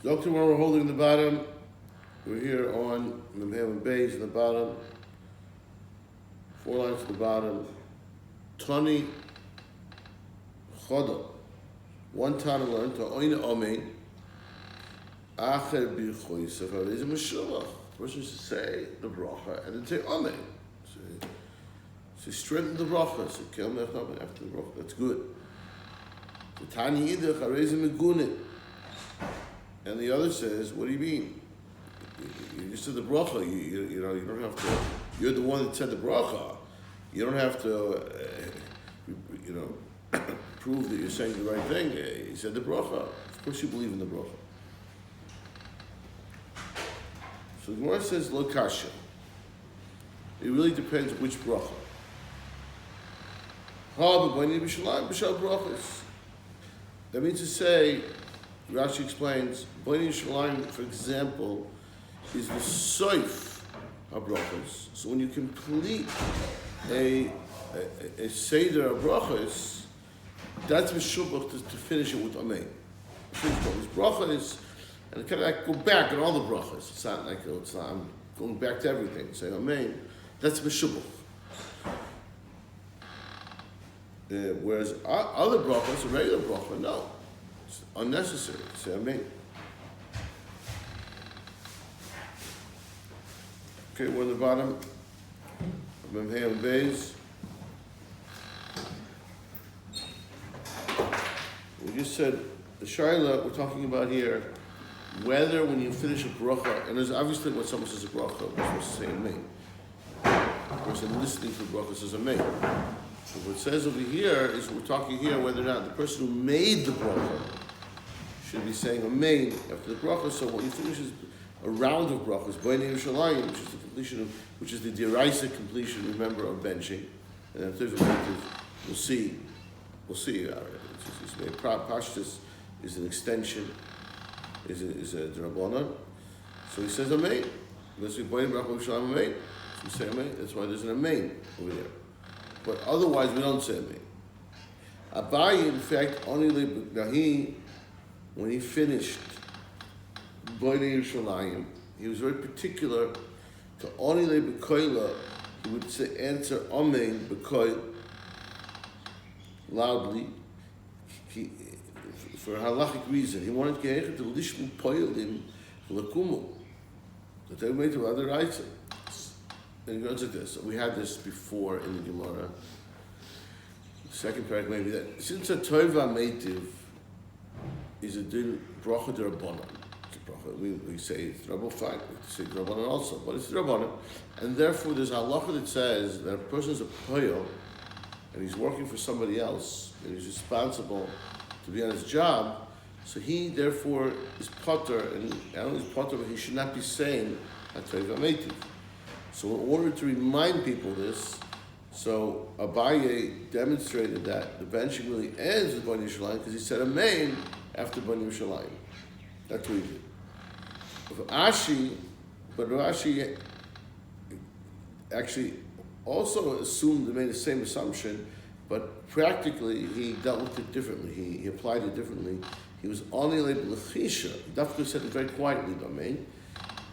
Doctor, when we're holding the bottom, we're here on Amud Beis in the bottom, 4 lines to the bottom. Tani Chodo. One Tana learned to Oina Omein. Acher B'Choysev Harei Ze Meshulach. The person should say the bracha and then say Omein. So strengthen the bracha. So Kel Melech Omein after the bracha. That's good. The Tani Yidach Harei Ze Megunin. And the other says, what do you mean? You just said the bracha. You know, you don't have to. You're the one that said the bracha. You don't have to, prove that you're saying the right thing. You said the bracha. Of course, you believe in the bracha. So the Gemara says lo kasha. It really depends which bracha. Ha b'bnei b'shalayim b'shal brachos. That means to say, Rashi explains, b'nei Yerushalayim, for example, is the soif habrachos. So when you complete a seder of brachos, that's meshubach to finish it with amen. Finish all these brachos, and kind of like go back on all the brachos. It's not like I'm going back to everything. Say amen. That's meshubach. Whereas other brachos, a regular bracha, no, it's unnecessary. Say amen. Okay, we're on the bottom. Amud Beis. We just said the shaila we're talking about here, whether when you finish a bracha, and there's obviously when someone says a bracha, we're supposed to say amen. The person listening to the bracha says amen. So what it says over here is we're talking here whether or not the person who made the bracha should be saying amen after the bracha. So when you finish a round of brachos, b'nei Yerushalayim, which is the completion of, which is the deraisa completion, remember, of benching, and then we'll see. Pashtus is an extension, is a drabonon. So he says amen. Let's say b'nei Yerushalayim amen. So we say amen. That's why there's an amen over there. But otherwise, we don't say amen. Abaye, in fact, only when he finished b'nei Yerushalayim, he was very particular to only b'koila. He would say answer amen b'koil loudly. For a halachic reason, he wanted to lishmu poilim lakumu, that they made to other rights. And he goes like this. We had this before in the Gemara. The second paragraph maybe that since a tova meitiv is a din bracha derabanan. We say it's Rabban, fine. We say Rabbanan also, but it's Rabbanan. And therefore there's a halacha that says that a person is a poyo and he's working for somebody else and he's responsible to be on his job, so he therefore is potter, and not only is potter, but he should not be saying Atayva Meitiv. So in order to remind people this, so Abaye demonstrated that the benching really ends with b'nei Yerushalayim because he said amen after b'nei Yerushalayim. That's what he did. But Rashi actually also assumed, made the same assumption, but practically he dealt with it differently. He applied it differently. He was only like lechisha. He definitely said it very quietly, domain.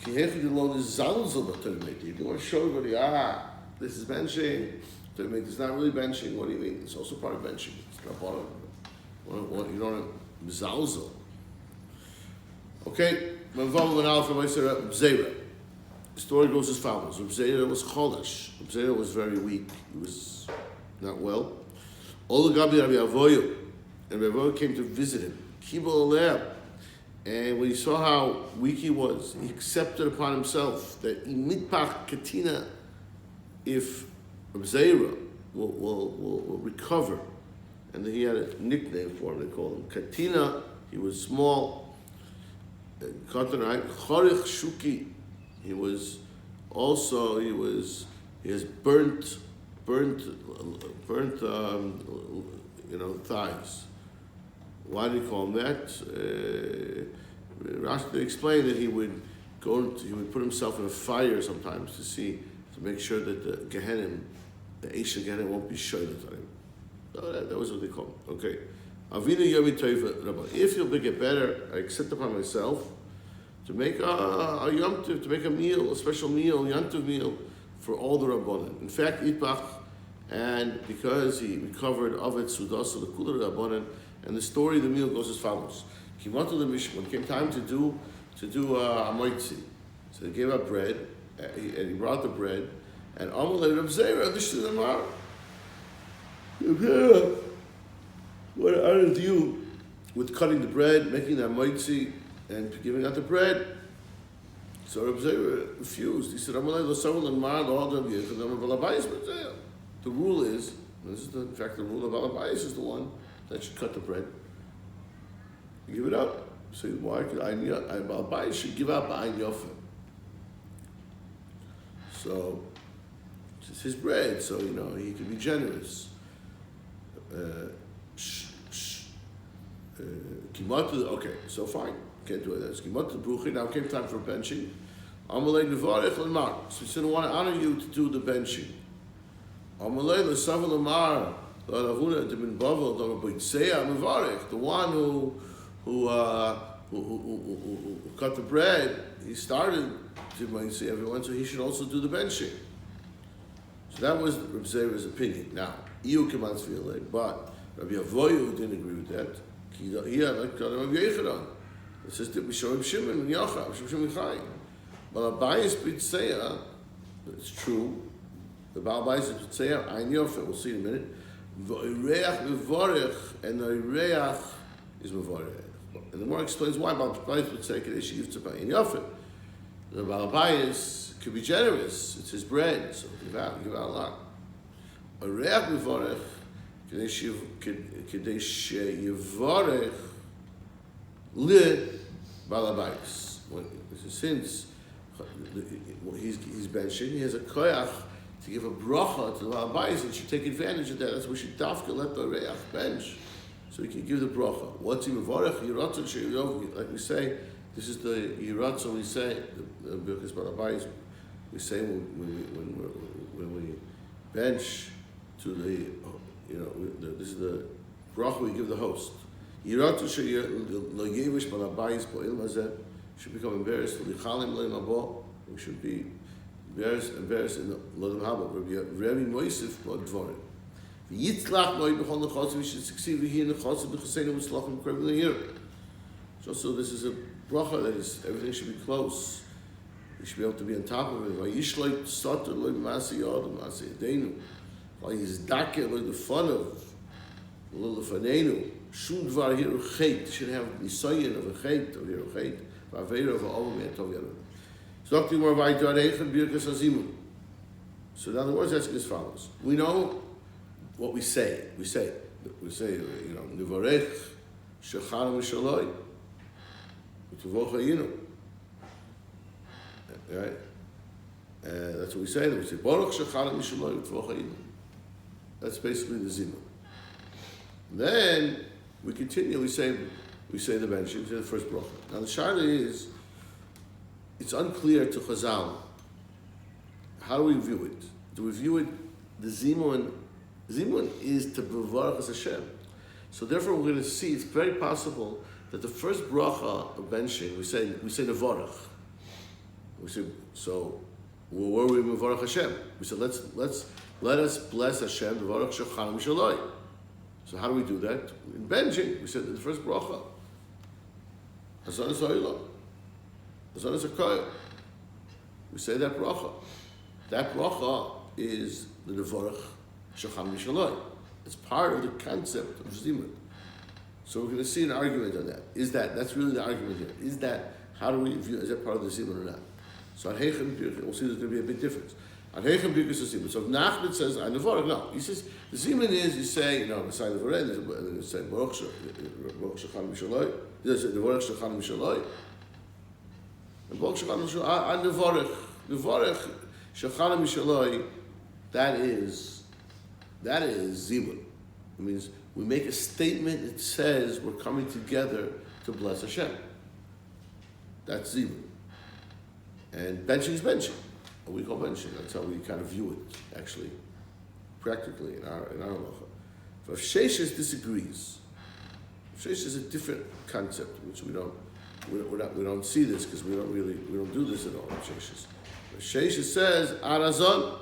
He didn't want to show everybody, this is benching. It's not really benching. What do you mean? It's also part of benching. It's not part of, you don't have mizalzel. Okay, the story goes as follows. Reb Zera was cholesh. Reb Zera was very weak. He was not well. Olagabi Rabbi Avoyu, and Rabbi Avoyu came to visit him. Kibul aleh, and when he saw how weak he was, he accepted upon himself that imitpach katina, if Reb Zera will recover, and then he had a nickname for him. They called him Katina. He was small. Chorich Shuki. He has burnt thighs. Why do you call him that? Rashi explained that he would put himself in a fire sometimes to make sure that the Gehenim, the Eish Gehenim won't be shoyed on him. So that was what they called him. Okay. Avinu Yomi Tova Rabba. If you'll make it better, I accept upon myself to make a Yom Tov, to make a meal, a special meal, Yom Tov meal for all the Rabbanan. In fact, Itbach, and because he recovered Ovet Sudas, the Kula Rabbanan, and the story of the meal goes as follows. Kimatu the Mishkan, came time to do a moitzi. So they gave up bread, and he brought the bread, and Amalei Reb Zera, this is the Mar. What are you with cutting the bread, making that moitzi, and giving out the bread? So Reb Zera refused. He said, Amalei lo savul and Mar lo hadam yechadam v'labayis b'tzeh. The rule is, and this is in fact the rule of Alabayis is the one that should cut the bread. You give it up. So why could Alabayis should give up Ayin Yofeh? So it's his bread, so he can be generous. Okay, so fine, can't do it. That's Kimatu Bruchi. Now came time for benching. Amalei Nevarech Lemar. So he said, I want to honor you to do the benching. Amalei L'Sav Lemar L'Ravuna D'Min Bavel D'Mabitzeya Mevarech. The one who cut the bread, he started to say everyone, so he should also do the benching. So that was Reb Zera's opinion. Now, Iyu Keman's feeling, but Rabbi Avoyu didn't agree with that. He had like Rabbi Yechanan. It says that we show him Shimon and Yocham, Shimon Chayim. But Abayis B'Tzeya, it's true. The Baal Bayis B'Tzeya, Ayin Yofeh, we'll see in a minute. V'Ireach Mevorech, and the Ireach is Mevorech. And the more explains why Baal Bayis B'Tzeya Kadesh Yivtze B'Ayin Yofeh. The Baal Bayis could be generous. It's his bread, so give out a lot. Ireach Mevorech, Kadesh Yevorech Li Baal Bayis. Since he's benching, he has a koyach to give a bracha to the Baal Bayis, and should take advantage of that. That's why we should dafka let the reach bench, so he can give the bracha. What's in Mevorech? Yiratzon she'yov, like we say, this is the Yiratzon we say, the Birkas Baal Bayis, we say when we bench to the, this is the bracha we give the host. Yiratzon she'yevish Baal Bayis bo'il mazeh, should become embarrassed. We should be embarrassed in the Lodam Haba. Rabbi Moisef Dvorim. V'yitzlach moed b'chol nechotz. We should succeed here in the chotz of the chesenu v'slachim k'rev l'yir. So this is a bracha that is everything should be close. We should be able to be on top of it. V'yishloi soter loy b'masi yodam b'masi yadeinu. V'yizdake loy the fun of lo lefanenu. Shum dvar hiru chet should have nisayin of a chet of hiru chet. So in other words, that's as follows. We know what we say. We say, Nivarech Shechanu Mishaloi. Right? That's what we say. We say, Baruch Shechanu Mishaloi. That's basically the Zimun. Then we continue, we say the benching, we say the first bracha. Now the shaila is, it's unclear to Chazal. How do we view it? Do we view it, the Zimun is to Bevarach Hashem. So therefore we're going to see, it's very possible that the first bracha of benching, we say Nevarach. We say, so where were we Mevarach Hashem? We said, let us bless Hashem, Nevarach Shechanu Mishaloi. So how do we do that? In benching, we said the first bracha. Hazan is Ha'ila. Hazan is Hakaya. We say that bracha. That bracha is the Nevarach Shechanu Mishaloi. It's part of the concept of Zimun. So we're going to see an argument on that. That's really the argument here. How do we view, is that part of the Zimun or not? So on Heichem Birchim, we'll see there's going to be a big difference. On Heichem Birchim is Zimun. So if Nachman says, I Nevarach, no. He says, the Zimun is, you say, beside the Vareh, you say, Baruch Shechanu Mishaloi. There's a Nevarach Shechanu Mishaloi. And Baruch Shechanu Mishaloi, I Nevarach Shechanu Mishaloi, that is Zimun. It means we make a statement that says we're coming together to bless Hashem. That's Zimun. And benching is benching. What we call benching. That's how we kind of view it, actually, practically in our halacha. If Sheshes disagrees, Sheshes is a different concept, which we don't we don't see this because we don't do this at all. Sheshes says Arazon.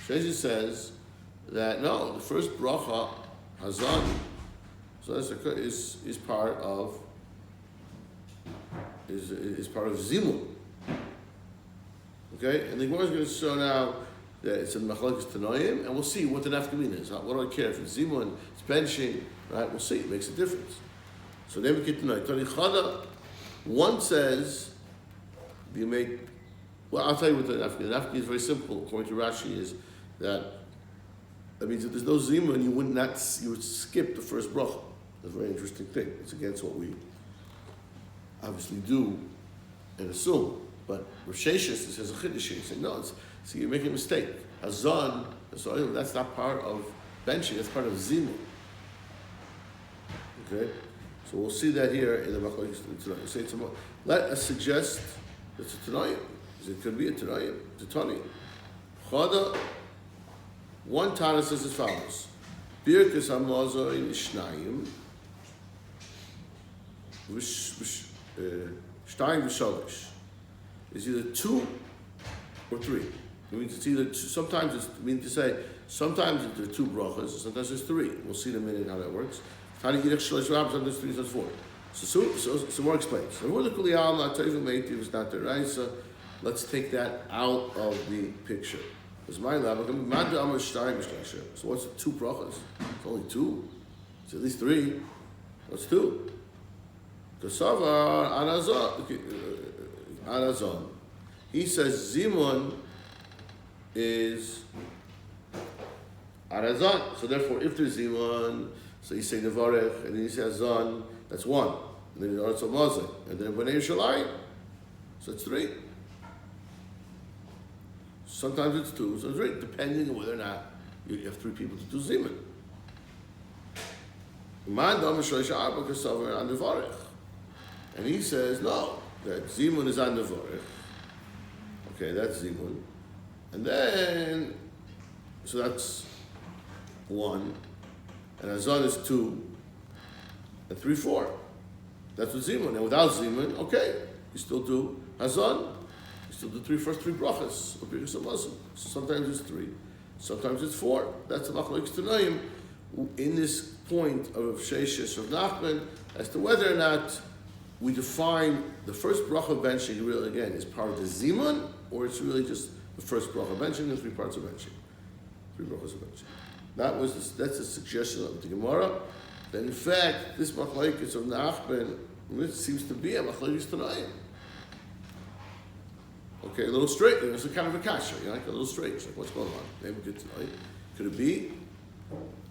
Sheshes says that no, the first bracha Hazan, so that's is part of Zimun. Okay, and the Gemara is going to show now that it's in Machlokes Tanoim, and we'll see what the nafkamina is. What do I care if it's Zimun, it's benching, right? We'll see. It makes a difference. So then we get to know. Tani Chada, one says you make. Well, I'll tell you what the nafkamina. The nafkamina is very simple. According to Rashi, is that means if there's no Zimun, you would skip the first bracha. That's a very interesting thing. It's against what we obviously do and assume. But Rav Sheshes says a chiddush. He said no. So you're making a mistake. Hazan, so that's not part of benching. That's part of Zimun. Okay, so we'll see that here in the Machlokes tonight. Let us suggest it's a Tanoim. It could be a Tanoim. It's a Tani. Chada. One Tana says as follows: Birkas Hamazon Shnayim, Shtayim v'Shalish. It's either 2 or 3. It means it's either sometimes it's sometimes there are 2 brachas, sometimes there's 3. We'll see in a minute how that works. Sometimes there's 3, sometimes 4. So more explains. Let's take that out of the picture. So what's the 2 brachas? It's only 2. It's at least 3. What's 2? Kasavar Anazon. He says Zimun is Arazon. So therefore, if there's Zimun, so you say Nevarech, and then you say Azon, that's 1. And then you also Mosek, and then Bnei Yerushalayim, so it's 3. Sometimes it's 2, so it's 3, depending on whether or not you have 3 people to do Zimun. And he says, no, that Zimun is on Nevarech. Okay, that's Zimun. And then, so that's 1. And Azan is 2. And 3, 4. That's what Zimun. And without Zimun, okay, you still do Azan. You still do first 3 brachas. So sometimes it's 3. Sometimes it's 4. That's the Machlokes Tanoim in this point of Sheshes of Nachman as to whether or not we define the first bracha benching really again is part of the Zimun, or it's really just the first bracha benching and 3 parts of benching, 3 brachas of benching. That's a suggestion of the Gemara. That in fact this machlokes of Nachman seems to be a machlokes Tanoim. Okay, a little straight. It's a kind of a kasha. You know, like a little straight. It's like what's going on? Maybe we could tonight. Could it be?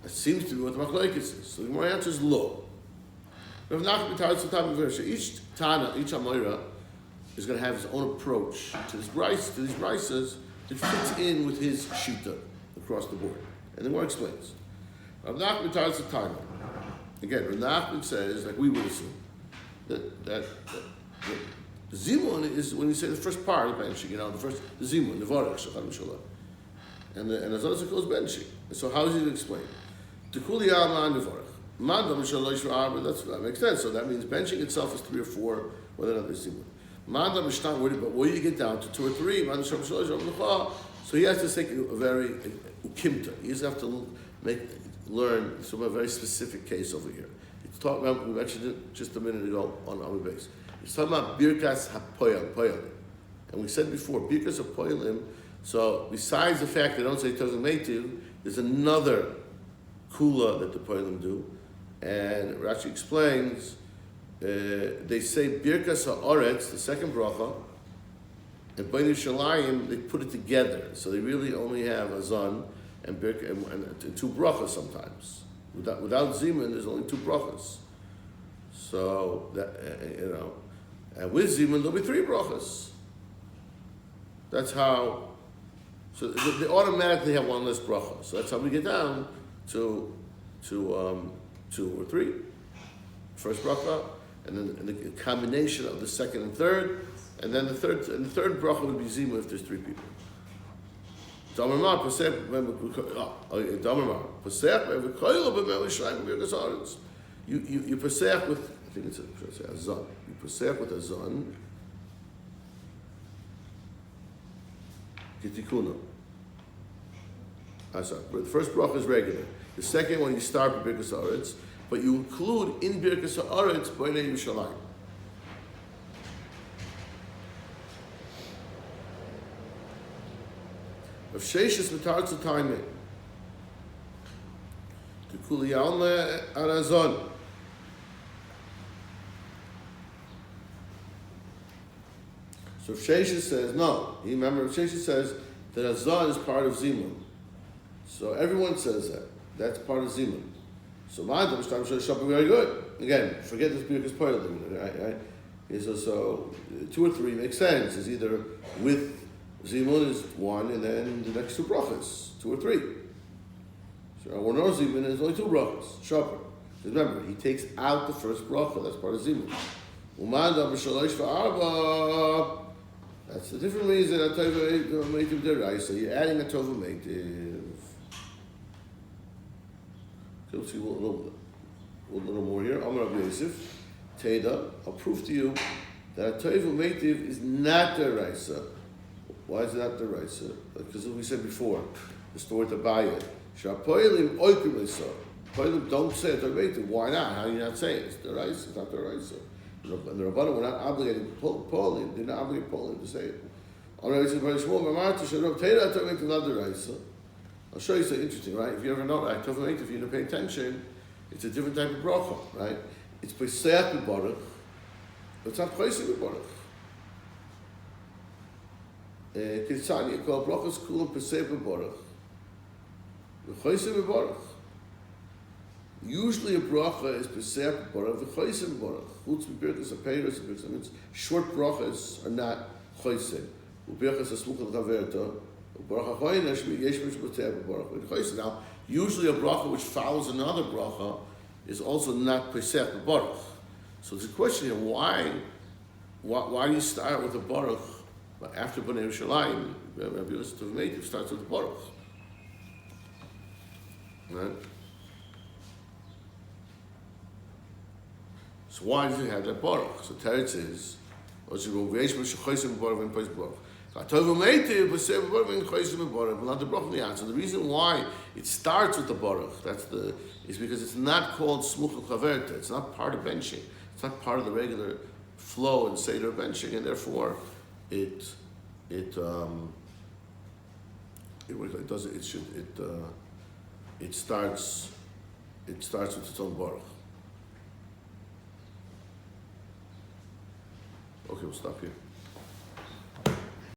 It seems to be what the machlokes is. So the Gemara answers lo. Each Tana, each Amoira is going to have his own approach to these brises that fits in with his shita across the board. And the Gemara explains. Rav Nachman tells the time. Again, Rav Nachman says, like we would assume, that the Zimun is when you say the first part of benching, the Zimun, the Varech, Shachan Mishalah. And as long as it goes benching. So how is he to explain? Tekuli Alma and the Varech. That makes sense. So that means benching itself is 3 or 4, whether or not there's Zimun. But where you get down to 2 or 3, so he has to take a very ukimta. He has to learn some a very specific case over here. He's talking about, we mentioned it just a minute ago on Amud Beis. He's talking about birkas hapoyalim. And we said before, birkas hapoyalim, so besides the fact they don't say tozim meitiv, there's another kula that the poyalim do. And Rashi explains, they say Birkas HaOretz, the second bracha, and Bnei Yerushalayim, they put it together. So they really only have Azan and 2 brachas sometimes. Without Zimun, there's only 2 brachas. So, and with Zimun, there'll be 3 brachas. That's how, so they automatically have 1 less bracha. So that's how we get down to 2 or 3. First bracha, and then the combination of the second and third, and then the third bracha would be Zimun if there's 3 people. You Pesach with think it's a zon. You posech with a zon. Kitikuna. But the first bracha is regular. The second one you start with Birkas Haaretz, but you include in Birkas Haaretz Bnei Yerushalayim. Of Sheishis Mitar Tzutayim. To Kuli Alma Arazon. So if Sheishis says, no, you remember if Sheishis says that Azon is part of Zimun. So everyone says that. That's part of Zimun. So Ma'adam Shtam Shal very good. Again, forget this Birkas Poil thing. So 2 or 3 makes sense. It's either with Zimun is 1 and then the next 2 brachas, 2 or 3. So or no Zimun is only 2 brachas. Shopper. Remember, he takes out the first bracha. That's part of Zimun. U'ma'adam Shalosh V'arba. That's the different reason that Tova Meitiv Deraisa. You're adding a Tova Meitiv. Okay, we'll see a little more here. Amar Rabbi Yosef, Teda, I'll prove to you that a Tova Meitiv is not Deraisa. Why is it not Deraisa? Because as we said before, the story to Abaye. Shapoilim Oikim Leisa. Poilim don't say a Tova Meitiv. Why not? How do you not say it? It's Deraisa. It's not Deraisa. And the Rabbanim were not obligated Pauline, they're not obligated Pauline to say it. I'll show you something interesting, right? If you ever know, right? If you don't pay attention, it's a different type of bracha, right? It's Pesach B'Baruch, but it's not Pesach B'Baruch. Kitzani, called Brachos Kulam Pesach B'Baruch. Pesach B'Baruch. Usually a bracha is Pesach B'Baruch, v'Chosem B'Baruch. Chutz b'Birkas HaPeiros, it's short brachas are not Chosem. U'Birkas HaSmuch L'Chaverta, U'Baruch HaChoyin Yesh Mish Pesach B'Baruch. Chosem. Now, usually a bracha which follows another bracha is also not Pesach B'Baruch. So there's a question here, why do you start with a Baruch after Bnei Yerushalayim? Rabbi Yosef Meitiv starts with the Baruch. Right? So why does it have that Baruch? So Teretz is, not the Baruch. So the reason why it starts with the Baruch, is because it's not called Smuch L'Chaverta. It's not part of benching. It's not part of the regular flow and Seder benching, and therefore it starts with its own Baruch. Okay, we'll stop here.